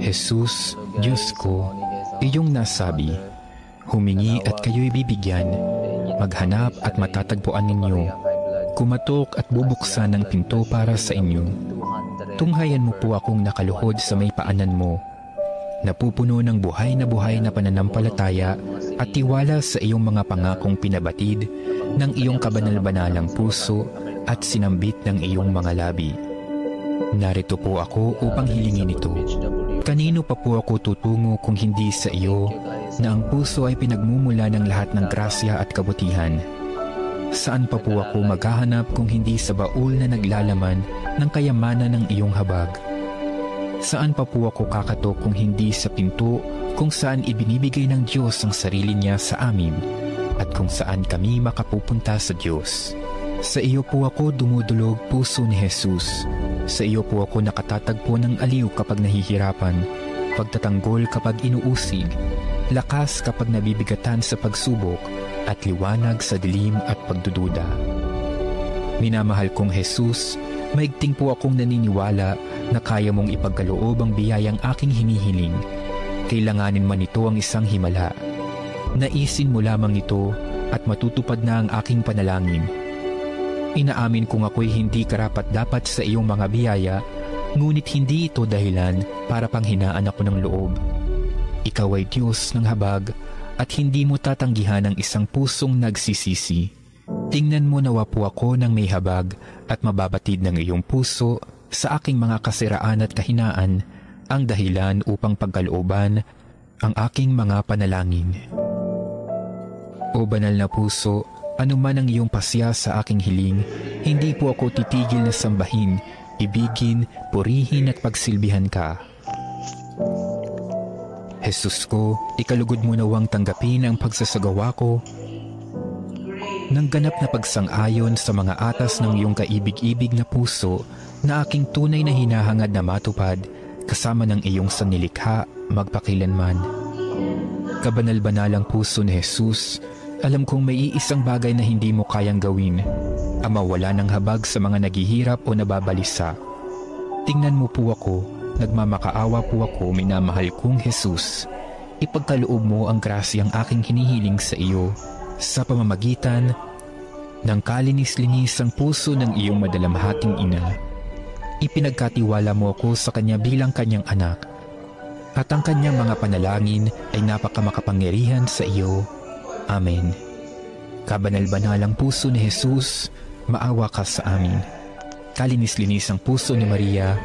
Jesus, Diyos ko, iyong nasabi, humingi at kayo'y bibigyan, maghanap at matatagpuan ninyo, kumatok at bubuksan ng pinto para sa inyo. Tunghayan mo po akong nakaluhod sa may paanan mo, napupuno ng buhay na pananampalataya at tiwala sa iyong mga pangakong pinabatid ng iyong kabanal-banalang puso at sinambit ng iyong mga labi. Narito po ako upang hilingin ito. Kanino pa po ako tutungo kung hindi sa iyo, na ang puso ay pinagmumula ng lahat ng grasya at kabutihan? Saan pa po ako maghahanap kung hindi sa baul na naglalaman ng kayamanan ng iyong habag? Saan pa po ako kakatok kung hindi sa pinto kung saan ibinibigay ng Diyos ang sarili niya sa amin at kung saan kami makapupunta sa Diyos? Sa iyo po ako dumudulog, puso ni Jesus. Sa iyo po ako nakatatagpo ng aliw kapag nahihirapan, pagtatanggol kapag inuusig, lakas kapag nabibigatan sa pagsubok, at liwanag sa dilim at pagdududa. Minamahal kong Jesus, maigting po akong naniniwala na kaya mong ipagkaloob ang biyayang aking hinihiling. Kailanganin man ito ang isang himala. Naisin mo lamang ito at matutupad na ang aking panalangin. Inaamin kong ako'y hindi karapat-dapat sa iyong mga biyaya, ngunit hindi ito dahilan para panghinaan ako ng loob. Ikaw ay Diyos ng habag at hindi mo tatanggihan ang isang pusong nagsisisi. Tingnan mo nawa po ako ng may habag at mababatid ng iyong puso sa aking mga kasiraan at kahinaan ang dahilan upang pagkalooban ang aking mga panalangin. O banal na puso, anuman ang iyong pasya sa aking hiling, hindi po ako titigil na sambahin, ibigin, purihin at pagsilbihan ka. Jesus ko, ikalugod mo nawang tanggapin ang pagsasagawa ko ng ganap na pagsang-ayon sa mga atas ng iyong kaibig-ibig na puso na aking tunay na hinahangad na matupad kasama ng iyong sanlilikha magpakilanman. Kabanal-banalang puso ni Jesus, alam kong may iisang bagay na hindi mo kayang gawin, ang mawala ng habag sa mga naghihirap o nababalisa. Tingnan mo po ako, nagmamakaawa po ako, minamahal kong Jesus. Ipagkaloob mo ang grasyang aking hinihiling sa iyo sa pamamagitan ng kalinis-linis ang puso ng iyong madalamhating ina. Ipinagkatiwala mo ako sa kanya bilang kanyang anak, at ang kanyang mga panalangin ay napakamakapangyarihan sa iyo. Amen. Kabanal-banalang puso ni Jesus, maawa ka sa amin. Kalinis-linis ang puso ni Maria,